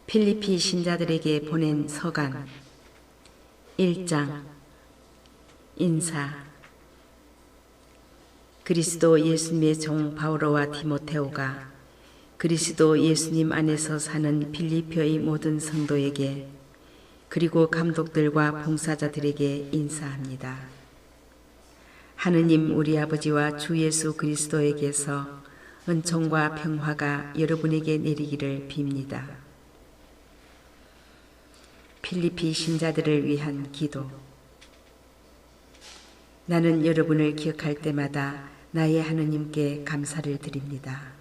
필리피 신자들에게 보낸 서간 1장 인사. 그리스도 예수님의 종 바오로와 디모테오가 그리스도 예수님 안에서 사는 필리피의 모든 성도에게 그리고 감독들과 봉사자들에게 인사합니다. 하느님 우리 아버지와 주 예수 그리스도에게서 은총과 평화가 여러분에게 내리기를 빕니다. 필리피 신자들을 위한 기도. 나는 여러분을 기억할 때마다 나의 하느님께 감사를 드립니다.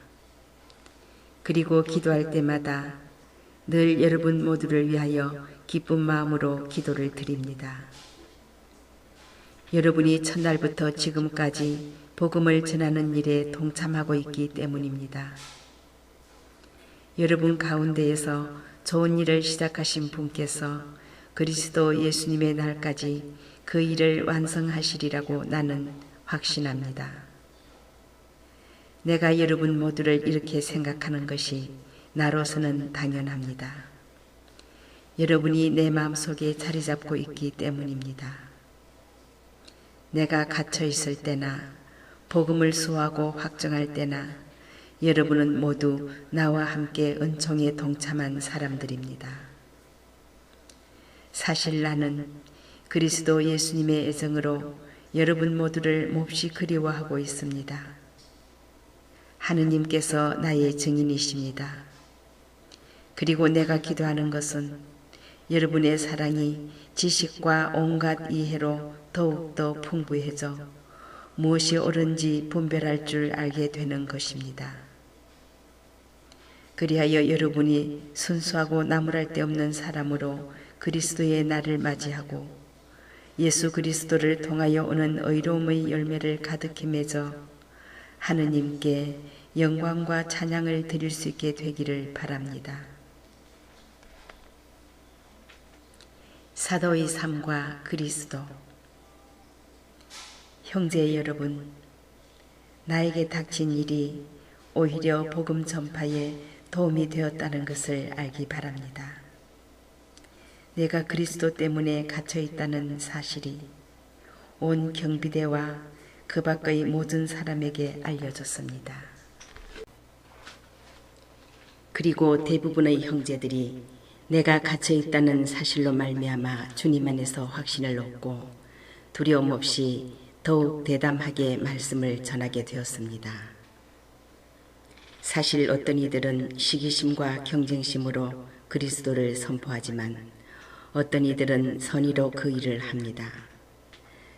그리고 기도할 때마다 늘 여러분 모두를 위하여 기쁜 마음으로 기도를 드립니다. 여러분이 첫날부터 지금까지 복음을 전하는 일에 동참하고 있기 때문입니다. 여러분 가운데에서 좋은 일을 시작하신 분께서 그리스도 예수님의 날까지 그 일을 완성하시리라고 나는 확신합니다. 내가 여러분 모두를 이렇게 생각하는 것이 나로서는 당연합니다. 여러분이 내 마음속에 자리 잡고 있기 때문입니다. 내가 갇혀 있을 때나 복음을 수호하고 확정할 때나 여러분은 모두 나와 함께 은총에 동참한 사람들입니다. 사실 나는 그리스도 예수님의 애정으로 여러분 모두를 몹시 그리워하고 있습니다. 하느님께서 나의 증인이십니다. 그리고 내가 기도하는 것은 여러분의 사랑이 지식과 온갖 이해로 더욱더 풍부해져 무엇이 옳은지 분별할 줄 알게 되는 것입니다. 그리하여 여러분이 순수하고 나무랄 데 없는 사람으로 그리스도의 날을 맞이하고 예수 그리스도를 통하여 오는 의로움의 열매를 가득히 맺어 하느님께 영광과 찬양을 드릴 수 있게 되기를 바랍니다. 사도의 삶과 그리스도. 형제 여러분, 나에게 닥친 일이 오히려 복음 전파에 도움이 되었다는 것을 알기 바랍니다. 내가 그리스도 때문에 갇혀 있다는 사실이 온 경비대와 그 밖의 모든 사람에게 알려졌습니다. 그리고 대부분의 형제들이 내가 갇혀 있다는 사실로 말미암아 주님 안에서 확신을 얻고 두려움 없이 더욱 대담하게 말씀을 전하게 되었습니다. 사실 어떤 이들은 시기심과 경쟁심으로 그리스도를 선포하지만 어떤 이들은 선의로 그 일을 합니다.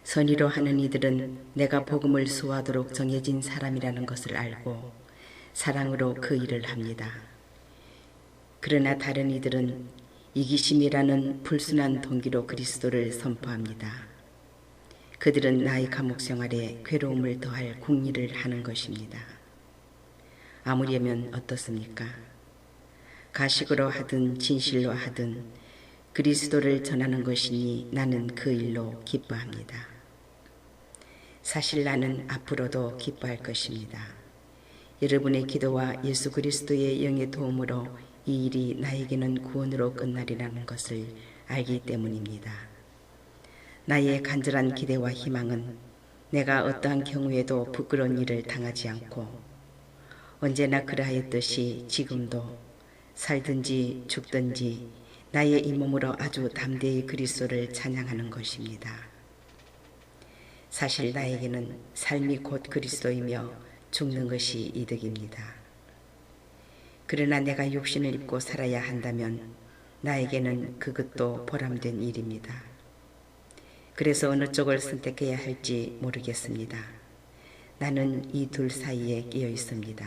선의로 하는 이들은 내가 복음을 수호하도록 정해진 사람이라는 것을 알고 사랑으로 그 일을 합니다. 그러나 다른 이들은 이기심이라는 불순한 동기로 그리스도를 선포합니다. 그들은 나의 감옥 생활에 괴로움을 더할 궁리를 하는 것입니다. 아무려면 어떻습니까? 가식으로 하든 진실로 하든 그리스도를 전하는 것이니 나는 그 일로 기뻐합니다. 사실 나는 앞으로도 기뻐할 것입니다. 여러분의 기도와 예수 그리스도의 영의 도움으로 이 일이 나에게는 구원으로 끝나리라는 것을 알기 때문입니다. 나의 간절한 기대와 희망은 내가 어떠한 경우에도 부끄러운 일을 당하지 않고 언제나 그러하였듯이 지금도 살든지 죽든지 나의 이 몸으로 아주 담대히 그리스도를 찬양하는 것입니다. 사실 나에게는 삶이 곧 그리스도이며 죽는 것이 이득입니다. 그러나 내가 육신을 입고 살아야 한다면 나에게는 그것도 보람된 일입니다. 그래서 어느 쪽을 선택해야 할지 모르겠습니다. 나는 이 둘 사이에 끼어 있습니다.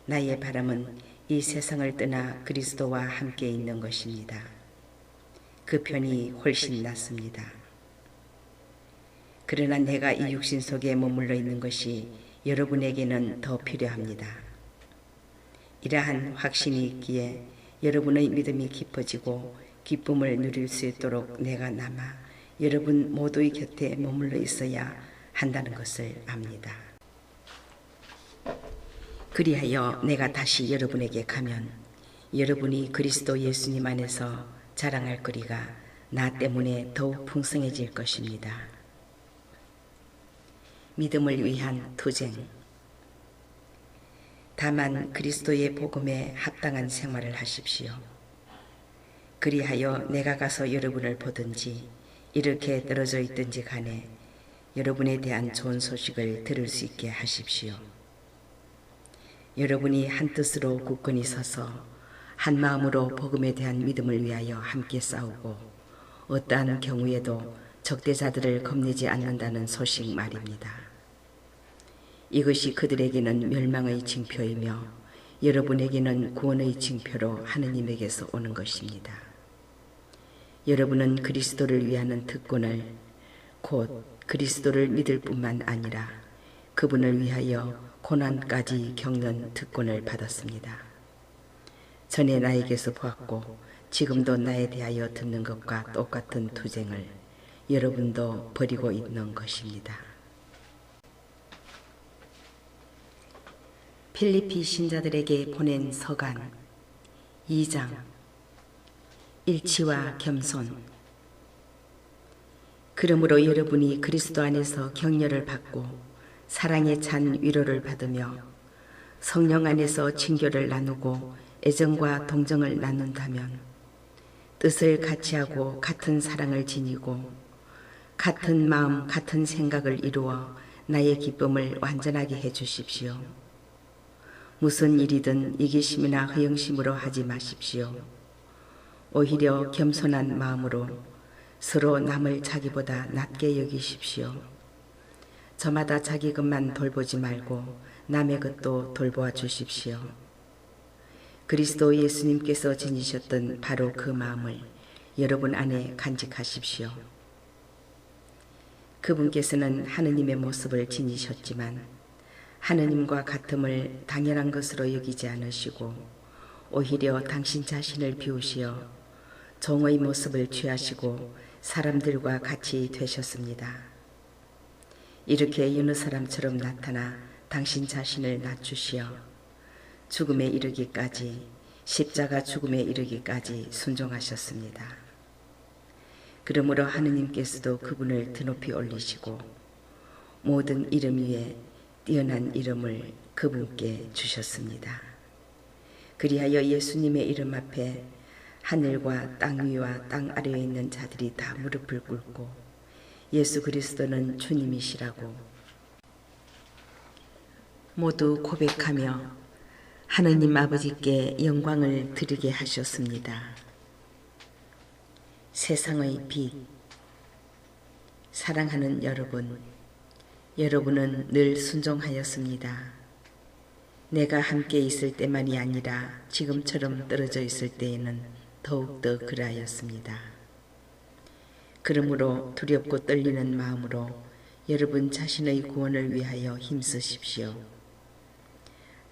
나의 바람은 이 세상을 떠나 그리스도와 함께 있는 것입니다. 그 편이 훨씬 낫습니다. 그러나 내가 이 육신 속에 머물러 있는 것이 여러분에게는 더 필요합니다. 이러한 확신이 있기에 여러분의 믿음이 깊어지고 기쁨을 누릴 수 있도록 내가 남아 여러분 모두의 곁에 머물러 있어야 한다는 것을 압니다. 그리하여 내가 다시 여러분에게 가면 여러분이 그리스도 예수님 안에서 자랑할 거리가 나 때문에 더욱 풍성해질 것입니다. 믿음을 위한 투쟁. 다만 그리스도의 복음에 합당한 생활을 하십시오. 그리하여 내가 가서 여러분을 보든지 이렇게 떨어져 있든지 간에 여러분에 대한 좋은 소식을 들을 수 있게 하십시오. 여러분이 한뜻으로 굳건히 서서 한 마음으로 복음에 대한 믿음을 위하여 함께 싸우고 어떠한 경우에도 적대자들을 겁내지 않는다는 소식 말입니다. 이것이 그들에게는 멸망의 징표이며 여러분에게는 구원의 징표로 하느님에게서 오는 것입니다. 여러분은 그리스도를 위하는 특권을 곧 그리스도를 믿을 뿐만 아니라 그분을 위하여 고난까지 겪는 특권을 받았습니다. 전에 나에게서 보았고 지금도 나에 대하여 듣는 것과 똑같은 투쟁을 여러분도 벌이고 있는 것입니다. 필리피 신자들에게 보낸 서간 2장. 일치와 겸손. 그러므로 여러분이 그리스도 안에서 격려를 받고 사랑에 찬 위로를 받으며 성령 안에서 친교를 나누고 애정과 동정을 나눈다면 뜻을 같이 하고 같은 사랑을 지니고 같은 마음 같은 생각을 이루어 나의 기쁨을 완전하게 해 주십시오. 무슨 일이든 이기심이나 허영심으로 하지 마십시오. 오히려 겸손한 마음으로 서로 남을 자기보다 낮게 여기십시오. 저마다 자기 것만 돌보지 말고 남의 것도 돌보아 주십시오. 그리스도 예수님께서 지니셨던 바로 그 마음을 여러분 안에 간직하십시오. 그분께서는 하느님의 모습을 지니셨지만 하느님과 같음을 당연한 것으로 여기지 않으시고 오히려 당신 자신을 비우시어 종의 모습을 취하시고 사람들과 같이 되셨습니다. 이렇게 여느 사람처럼 나타나 당신 자신을 낮추시어 죽음에 이르기까지 십자가 죽음에 이르기까지 순종하셨습니다. 그러므로 하느님께서도 그분을 드높이 올리시고 모든 이름 위에 뛰어난 이름을 그분께 주셨습니다. 그리하여 예수님의 이름 앞에 하늘과 땅 위와 땅 아래에 있는 자들이 다 무릎을 꿇고 예수 그리스도는 주님이시라고 모두 고백하며 하느님 아버지께 영광을 드리게 하셨습니다. 세상의 빛. 사랑하는 여러분, 여러분은 늘 순종하였습니다. 내가 함께 있을 때만이 아니라 지금처럼 떨어져 있을 때에는 더욱더 그러하였습니다. 그러므로 두렵고 떨리는 마음으로 여러분 자신의 구원을 위하여 힘쓰십시오.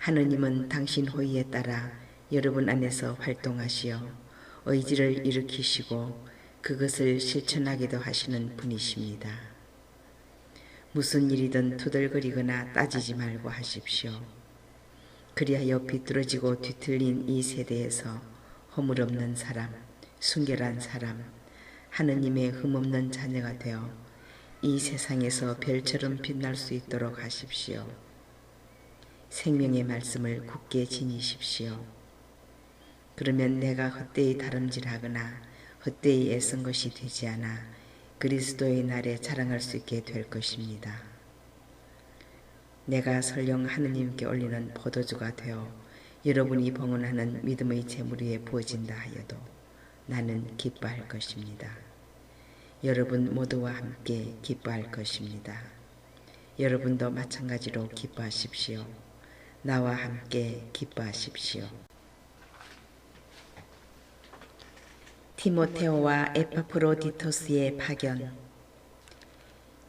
하느님은 당신 호의에 따라 여러분 안에서 활동하시어 의지를 일으키시고 그것을 실천하기도 하시는 분이십니다. 무슨 일이든 투덜거리거나 따지지 말고 하십시오. 그리하여 비뚤어지고 뒤틀린 이 세대에서 허물없는 사람, 순결한 사람, 하느님의 흠없는 자녀가 되어 이 세상에서 별처럼 빛날 수 있도록 하십시오. 생명의 말씀을 굳게 지니십시오. 그러면 내가 헛되이 다름질하거나 헛되이 애쓴 것이 되지 않아 그리스도의 날에 자랑할 수 있게 될 것입니다. 내가 설령 하느님께 올리는 포도주가 되어 여러분이 봉헌하는 믿음의 제물 위에 부어진다 하여도 나는 기뻐할 것입니다. 여러분 모두와 함께 기뻐할 것입니다. 여러분도 마찬가지로 기뻐하십시오. 나와 함께 기뻐하십시오. 티모테오와 에파프로디토스의 파견.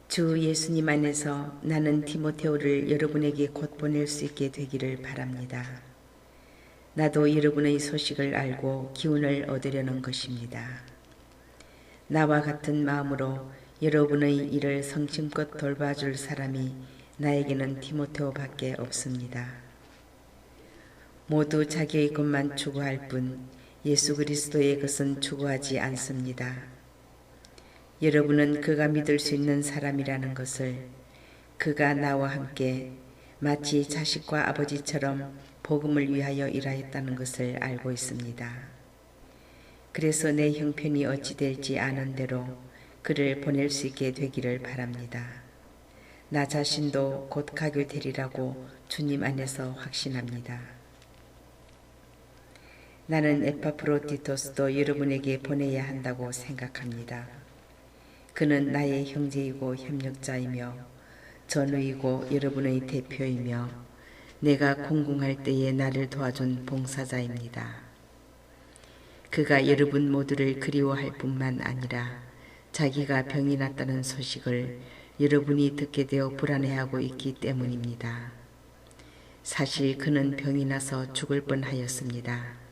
주 예수님 안에서 나는 티모테오를 여러분에게 곧 보낼 수 있게 되기를 바랍니다. 나도 여러분의 소식을 알고 기운을 얻으려는 것입니다. 나와 같은 마음으로 여러분의 일을 성심껏 돌봐줄 사람이 나에게는 티모테오밖에 없습니다. 모두 자기의 것만 추구할 뿐 예수 그리스도의 것은 추구하지 않습니다. 여러분은 그가 믿을 수 있는 사람이라는 것을, 그가 나와 함께 마치 자식과 아버지처럼 복음을 위하여 일하였다는 것을 알고 있습니다. 그래서 내 형편이 어찌 될지 아는 대로 그를 보낼 수 있게 되기를 바랍니다. 나 자신도 곧 가게 되리라고 주님 안에서 확신합니다. 나는 에파프로디토스도 여러분에게 보내야 한다고 생각합니다. 그는 나의 형제이고 협력자이며 전우이고 여러분의 대표이며 내가 공공할 때에 나를 도와준 봉사자입니다. 그가 여러분 모두를 그리워할 뿐만 아니라 자기가 병이 났다는 소식을 여러분이 듣게 되어 불안해하고 있기 때문입니다. 사실 그는 병이 나서 죽을 뻔하였습니다.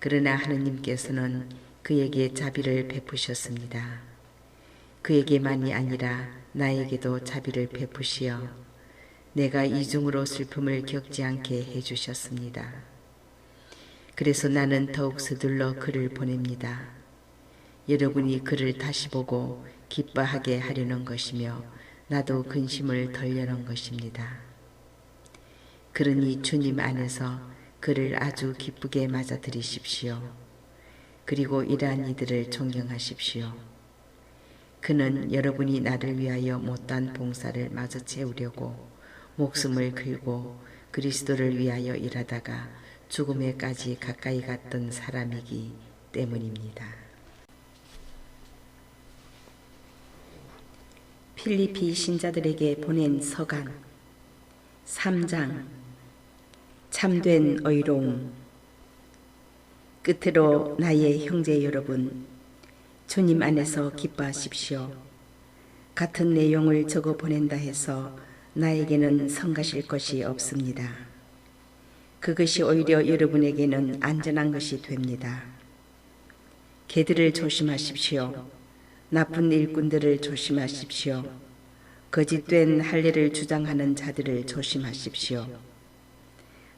그러나 하느님께서는 그에게 자비를 베푸셨습니다. 그에게만이 아니라 나에게도 자비를 베푸시어 내가 이중으로 슬픔을 겪지 않게 해주셨습니다. 그래서 나는 더욱 서둘러 그를 보냅니다. 여러분이 그를 다시 보고 기뻐하게 하려는 것이며 나도 근심을 덜려는 것입니다. 그러니 주님 안에서 그를 아주 기쁘게 맞아들이십시오. 그리고 이러한 이들을 존경하십시오. 그는 여러분이 나를 위하여 못한 봉사를 마저 채우려고 목숨을 걸고 그리스도를 위하여 일하다가 죽음에까지 가까이 갔던 사람이기 때문입니다. 필리피 신자들에게 보낸 서간 3장 참된 의로움. 끝으로 나의 형제 여러분, 주님 안에서 기뻐하십시오. 같은 내용을 적어 보낸다 해서 나에게는 성가실 것이 없습니다. 그것이 오히려 여러분에게는 안전한 것이 됩니다. 개들을 조심하십시오. 나쁜 일꾼들을 조심하십시오. 거짓된 할례를 주장하는 자들을 조심하십시오.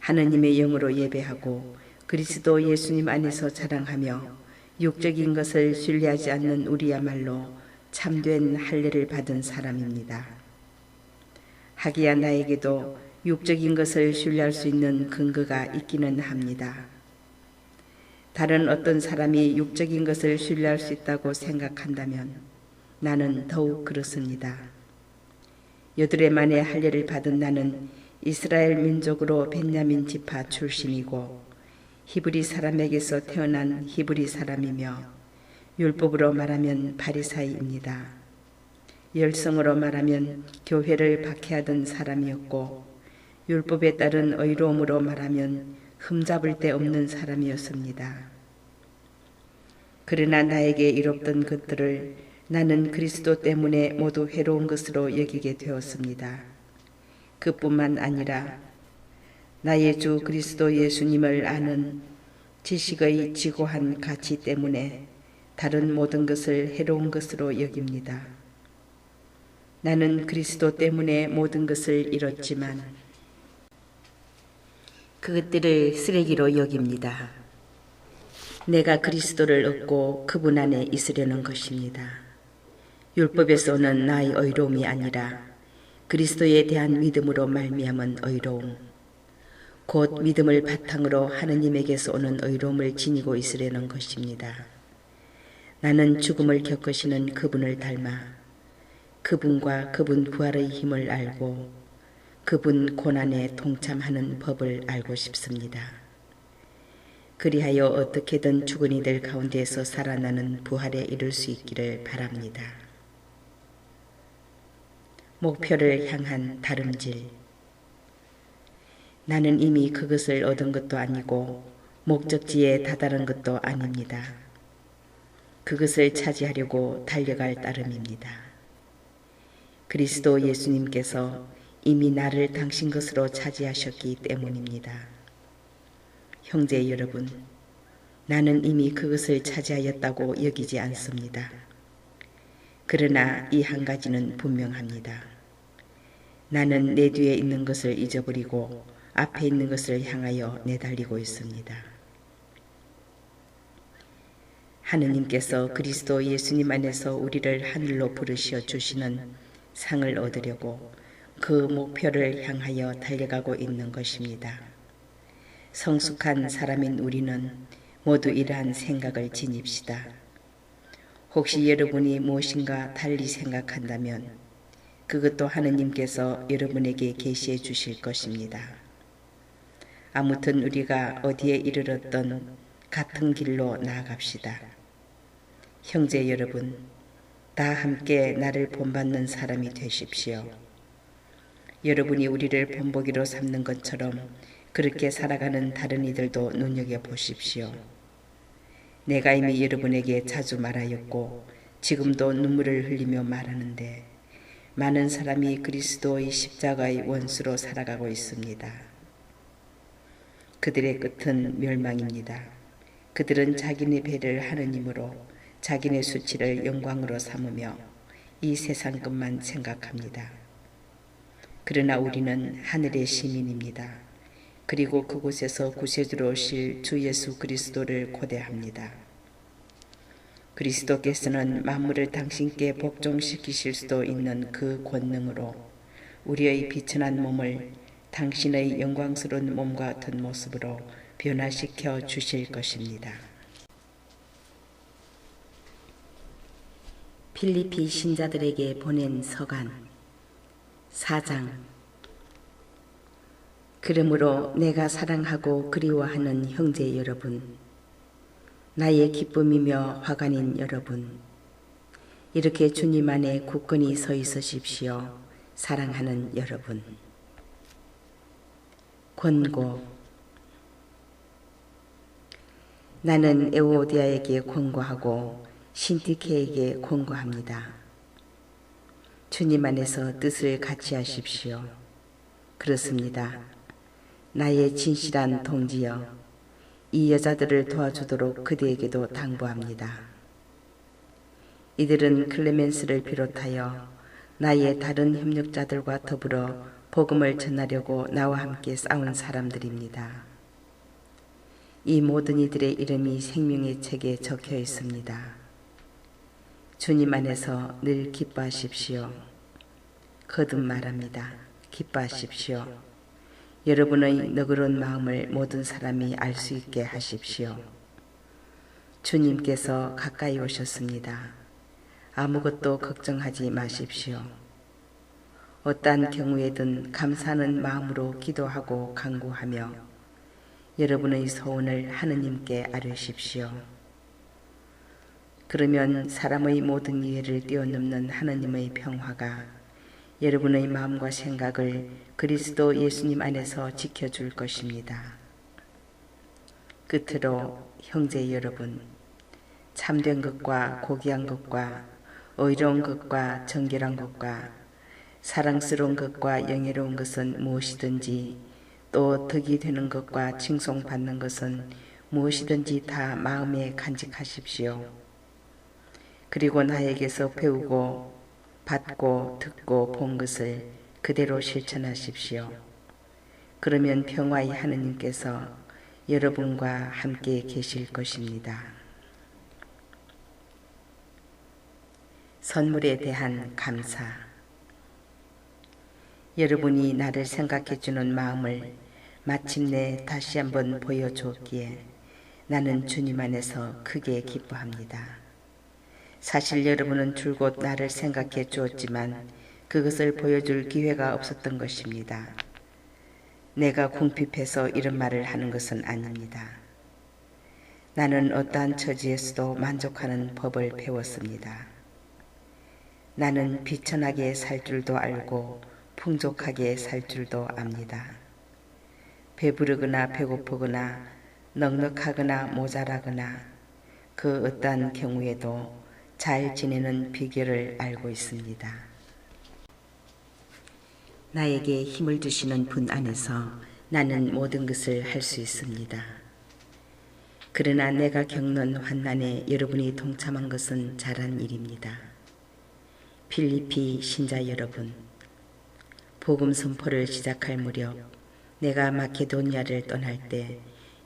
하느님의 영으로 예배하고 그리스도 예수님 안에서 자랑하며 육적인 것을 신뢰하지 않는 우리야말로 참된 할례를 받은 사람입니다. 하기야 나에게도 육적인 것을 신뢰할 수 있는 근거가 있기는 합니다. 다른 어떤 사람이 육적인 것을 신뢰할 수 있다고 생각한다면 나는 더욱 그렇습니다. 여드레 만에 할례를 받은 나는 이스라엘 민족으로 벤야민 지파 출신이고 히브리 사람에게서 태어난 히브리 사람이며 율법으로 말하면 바리사이입니다. 열성으로 말하면 교회를 박해하던 사람이었고 율법에 따른 의로움으로 말하면 흠잡을 데 없는 사람이었습니다. 그러나 나에게 이롭던 것들을 나는 그리스도 때문에 모두 해로운 것으로 여기게 되었습니다. 그뿐만 아니라 나의 주 그리스도 예수님을 아는 지식의 지고한 가치 때문에 다른 모든 것을 해로운 것으로 여깁니다. 나는 그리스도 때문에 모든 것을 잃었지만 그것들을 쓰레기로 여깁니다. 내가 그리스도를 얻고 그분 안에 있으려는 것입니다. 율법에서 오는 나의 의로움이 아니라 그리스도에 대한 믿음으로 말미암은 의로움, 곧 믿음을 바탕으로 하느님에게서 오는 의로움을 지니고 있으려는 것입니다. 나는 죽음을 겪으시는 그분을 닮아 그분과 그분 부활의 힘을 알고 그분 고난에 동참하는 법을 알고 싶습니다. 그리하여 어떻게든 죽은 이들 가운데서 살아나는 부활에 이를 수 있기를 바랍니다. 목표를 향한 다름질. 나는 이미 그것을 얻은 것도 아니고 목적지에 다다른 것도 아닙니다. 그것을 차지하려고 달려갈 따름입니다. 그리스도 예수님께서 이미 나를 당신 것으로 차지하셨기 때문입니다. 형제 여러분, 나는 이미 그것을 차지하였다고 여기지 않습니다. 그러나 이 한 가지는 분명합니다. 나는 내 뒤에 있는 것을 잊어버리고 앞에 있는 것을 향하여 내달리고 있습니다. 하느님께서 그리스도 예수님 안에서 우리를 하늘로 부르시어 주시는 상을 얻으려고 그 목표를 향하여 달려가고 있는 것입니다. 성숙한 사람인 우리는 모두 이러한 생각을 지닙시다. 혹시 여러분이 무엇인가 달리 생각한다면 그것도 하느님께서 여러분에게 계시해 주실 것입니다. 아무튼 우리가 어디에 이르렀던 같은 길로 나아갑시다. 형제 여러분, 다 함께 나를 본받는 사람이 되십시오. 여러분이 우리를 본보기로 삼는 것처럼 그렇게 살아가는 다른 이들도 눈여겨보십시오. 내가 이미 여러분에게 자주 말하였고 지금도 눈물을 흘리며 말하는데 많은 사람이 그리스도의 십자가의 원수로 살아가고 있습니다. 그들의 끝은 멸망입니다. 그들은 자기네 배를 하느님으로 자기네 수치를 영광으로 삼으며 이 세상 것만 생각합니다. 그러나 우리는 하늘의 시민입니다. 그리고 그곳에서 구세주로 오실 주 예수 그리스도를 고대합니다. 그리스도께서는 만물을 당신께 복종시키실 수도 있는 그 권능으로 우리의 비천한 몸을 당신의 영광스러운 몸과 같은 모습으로 변화시켜 주실 것입니다. 필리피 신자들에게 보낸 서간 4장. 그러므로 내가 사랑하고 그리워하는 형제 여러분, 나의 기쁨이며 화관인 여러분, 이렇게 주님 안에 굳건히 서 있으십시오. 사랑하는 여러분. 권고. 나는 에오디아에게 권고하고 신티케에게 권고합니다. 주님 안에서 뜻을 같이 하십시오. 그렇습니다. 나의 진실한 동지여, 이 여자들을 도와주도록 그대에게도 당부합니다. 이들은 클레멘스를 비롯하여 나의 다른 협력자들과 더불어 복음을 전하려고 나와 함께 싸운 사람들입니다. 이 모든 이들의 이름이 생명의 책에 적혀 있습니다. 주님 안에서 늘 기뻐하십시오. 거듭 말합니다. 기뻐하십시오. 여러분의 너그러운 마음을 모든 사람이 알 수 있게 하십시오. 주님께서 가까이 오셨습니다. 아무것도 걱정하지 마십시오. 어떠한 경우에든 감사하는 마음으로 기도하고 간구하며 여러분의 소원을 하느님께 아뢰십시오. 그러면 사람의 모든 이해를 뛰어넘는 하느님의 평화가 여러분의 마음과 생각을 그리스도 예수님 안에서 지켜줄 것입니다. 끝으로 형제 여러분, 참된 것과 고귀한 것과 의로운 것과 정결한 것과 사랑스러운 것과 영예로운 것은 무엇이든지 또 덕이 되는 것과 칭송받는 것은 무엇이든지 다 마음에 간직하십시오. 그리고 나에게서 배우고 받고 듣고 본 것을 그대로 실천하십시오. 그러면 평화의 하느님께서 여러분과 함께 계실 것입니다. 선물에 대한 감사. 여러분이 나를 생각해 주는 마음을 마침내 다시 한번 보여주었기에 나는 주님 안에서 크게 기뻐합니다. 사실 여러분은 줄곧 나를 생각해 주었지만 그것을 보여줄 기회가 없었던 것입니다. 내가 궁핍해서 이런 말을 하는 것은 아닙니다. 나는 어떠한 처지에서도 만족하는 법을 배웠습니다. 나는 비천하게 살 줄도 알고 풍족하게 살 줄도 압니다. 배부르거나 배고프거나 넉넉하거나 모자라거나 그 어떠한 경우에도 잘 지내는 비결을 알고 있습니다. 나에게 힘을 주시는 분 안에서 나는 모든 것을 할 수 있습니다. 그러나 내가 겪는 환난에 여러분이 동참한 것은 잘한 일입니다. 필리피 신자 여러분, 복음 선포를 시작할 무렵 내가 마케도니아를 떠날 때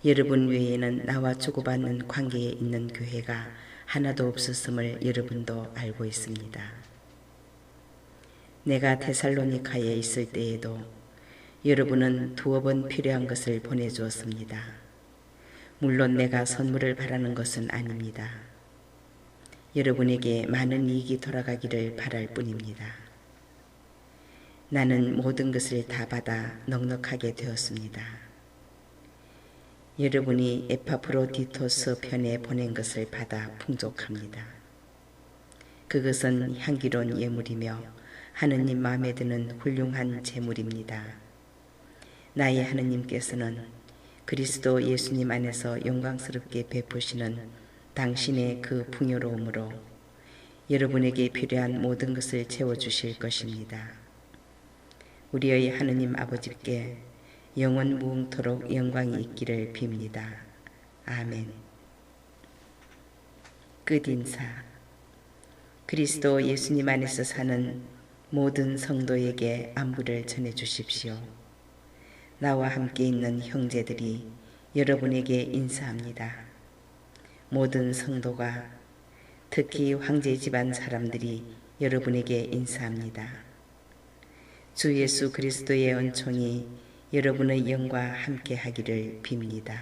여러분 외에는 나와 주고받는 관계에 있는 교회가 하나도 없었음을 여러분도 알고 있습니다. 내가 데살로니카에 있을 때에도 여러분은 두어 번 필요한 것을 보내주었습니다. 물론 내가 선물을 바라는 것은 아닙니다. 여러분에게 많은 이익이 돌아가기를 바랄 뿐입니다. 나는 모든 것을 다 받아 넉넉하게 되었습니다. 여러분이 에파프로디토스 편에 보낸 것을 받아 풍족합니다. 그것은 향기로운 예물이며 하느님 마음에 드는 훌륭한 제물입니다. 나의 하느님께서는 그리스도 예수님 안에서 영광스럽게 베푸시는 당신의 그 풍요로움으로 여러분에게 필요한 모든 것을 채워주실 것입니다. 우리의 하느님 아버지께 영원 무궁토록 영광이 있기를 빕니다. 아멘. 끝인사. 그리스도 예수님 안에서 사는 모든 성도에게 안부를 전해주십시오. 나와 함께 있는 형제들이 여러분에게 인사합니다. 모든 성도가, 특히 황제 집안 사람들이 여러분에게 인사합니다. 주 예수 그리스도의 은총이 여러분의 영과 함께 하기를 빕니다.